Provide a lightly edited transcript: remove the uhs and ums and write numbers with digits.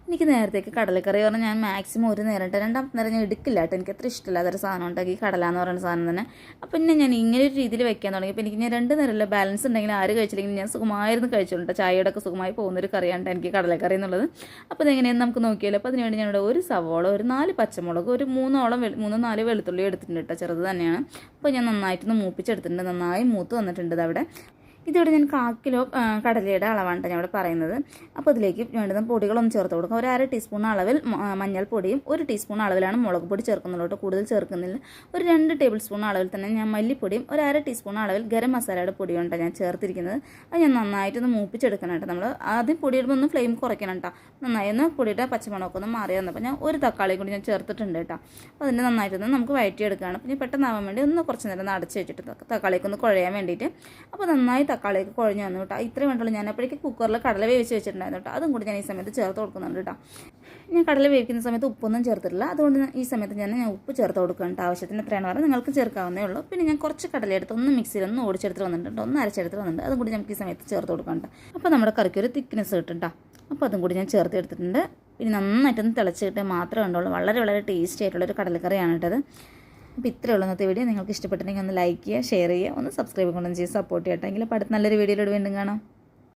എനിക്ക് നേരത്തേക്ക് കടലക്കറി പറഞ്ഞാൽ ഞാൻ മാക്സിമം ഒരു നേരം ഇട്ട് രണ്ടാമത്തെ നേരം ഞാൻ എടുക്കില്ല കേട്ടോ. എനിക്ക് അത്ര ഇഷ്ടമില്ല അതൊരു സാധനം ഉണ്ടാക്കി കടല എന്ന് പറയുന്ന സാധനം തന്നെ. അപ്പോൾ പിന്നെ ഞാൻ ഇങ്ങനെ ഒരു രീതിയിൽ വെക്കാൻ തുടങ്ങി. അപ്പോൾ എനിക്ക് ഞാൻ രണ്ട് നേരമല്ല ബാലൻസ് ഉണ്ടെങ്കിൽ ആര് കഴിച്ചില്ലെങ്കിൽ ഞാൻ സുഖമായിരുന്നു കഴിച്ചോളൂ. ചായയുടെ ഒക്കെ സുഖമായി പോകുന്നൊരു കറിയാണ് എനിക്ക് കടലക്കറി എന്നുള്ളത്. അപ്പോൾ ഇതെങ്ങനെയെന്ന് നമുക്ക് നോക്കിയാലോ. അപ്പോൾ അതിനുവേണ്ടി ഞാനിവിടെ ഒരു സവോള, ഒരു 4 പച്ചമുളക്, ഒരു 3-4 വെളുത്തുള്ളി എടുത്തിട്ടുണ്ട് കേട്ടോ. ചെറുത് തന്നെയാണ്. അപ്പോൾ ഞാൻ നന്നായിട്ടൊന്ന് മൂപ്പിച്ചെടുത്തിട്ടുണ്ട്. നന്നായി മൂത്ത് വന്നിട്ടുണ്ട് അവിടെ. ഇതിവിടെ ഞാൻ 1/4 കിലോ കടലയുടെ അളവാണ് ഞാൻ ഇവിടെ പറയുന്നത്. അപ്പോൾ ഇതിലേക്ക് വേണ്ടുന്ന പൊടികളൊന്നും ചേർത്ത് കൊടുക്കുക. ഒരു 1/2 ടീസ്പൂൺ അളവിൽ മഞ്ഞൾപ്പൊടിയും 1 ടീസ്പൂൺ അളവിലാണ് മുളക് പൊടി ചേർക്കുന്നുള്ളൂ. കൂടുതൽ ചേർക്കുന്നില്ല. ഒരു 2 ടേബിൾ സ്പൂൺ അളവിൽ തന്നെ ഞാൻ മല്ലിപ്പൊടിയും ഒരു 1/2 ടീസ്പൂൺ അളവിൽ ഗരം മസാലയുടെ പൊടിയുണ്ട് ഞാൻ ചേർത്തിരിക്കുന്നത്. അത് ഞാൻ നന്നായിട്ടൊന്ന് മൂപ്പിച്ചെടുക്കണം കേട്ടോ. നമ്മൾ ആദ്യം പൊടിയിടുമ്പോൾ ഒന്ന് ഫ്ലെയിം കുറയ്ക്കണം കേട്ടോ. നന്നായി ഒന്ന് പൊടിയുടെ പച്ചമണമൊക്കെ ഒന്ന് മാറി വന്നപ്പോൾ ഞാൻ ഒരു തക്കാളി കൂടി ഞാൻ ചേർത്തിട്ടുണ്ട് കേട്ടോ. അപ്പോൾ അതിൻ്റെ നന്നായിട്ടൊന്ന് നമുക്ക് വഴറ്റിയെടുക്കുകയാണ്. അപ്പോൾ ഞാൻ പെട്ടെന്നാവാൻ വേണ്ടി ഒന്ന് കുറച്ച് നേരം ഒന്ന് അടച്ച് വെച്ചിട്ട് തക്കാളിയൊക്കെ ഒന്ന് കുഴയാൻ വേണ്ടിയിട്ട്. അപ്പോൾ നന്നായി തക്കാളിയൊക്കെ കുഴഞ്ഞു വന്നു കേട്ടോ. ഇത്രയും വേണ്ടുള്ളൂ. ഞാൻ അപ്പോഴേക്ക് കുക്കറിൽ കടല വേവിച്ച് വെച്ചിട്ടുണ്ടായിരുന്നു കേട്ടോ. അതും കൂടി ഞാൻ ഈ സമയത്ത് ചേർത്ത് കൊടുക്കുന്നുണ്ട് കേട്ടോ. ഞാൻ കടല വേവിക്കുന്ന സമയത്ത് ഉപ്പൊന്നും ചേർത്തിട്ടില്ല. അതുകൊണ്ട് ഈ സമയത്ത് ഞാൻ ഉപ്പ് ചേർത്ത് കൊടുക്കണം കേട്ടോ. ആവശ്യത്തിന് എത്രയാണ് പറഞ്ഞാൽ നിങ്ങൾക്ക് ചേർക്കാവുന്നേ ഉള്ളൂ. പിന്നെ ഞാൻ കുറച്ച് കടല എടുത്ത് ഒന്ന് മിക്സിയിൽ ഒന്ന് ഓടിച്ചെടുത്ത് വന്നിട്ടുണ്ട്, ഒന്ന് അരച്ചെടുത്ത് വന്നിട്ടുണ്ട്. അതും കൂടി നമുക്ക് ഈ സമയത്ത് ചേർത്ത് കൊടുക്കാം കേട്ടോ. അപ്പോൾ നമ്മുടെ കറിക്ക് ഒരു തിക്നെസ് കിട്ടും കേട്ടോ. അപ്പോൾ അതും കൂടി ഞാൻ ചേർത്ത് എടുത്തിട്ടുണ്ട്. പിന്നെ നന്നായിട്ടൊന്ന് തിളച്ചിട്ട് മാത്രമേ ഉണ്ടുള്ളൂ. വളരെ വളരെ ടേസ്റ്റി ആയിട്ടുള്ളൊരു കടലക്കറിയാണ് കേട്ടത്. അപ്പോൾ ഇത്രയേ ഉള്ളൂ ഇന്നത്തെ വീഡിയോ. നിങ്ങൾക്ക് ഇഷ്ടപ്പെട്ടിട്ടുണ്ടെങ്കിൽ ഒന്ന് ലൈക്ക് ചെയ്യുക, ഷെയർ ചെയ്യുക, ഒന്ന് സബ്സ്ക്രൈബ് കൊണ്ടൊന്ന് ചെയ്ത് സപ്പോർട്ട് ചെയ്യട്ടെ. എങ്കിൽ അപ്പോൾ അടുത്ത നല്ലൊരു വീഡിയോയിലൂടെ വീണ്ടും കാണാം.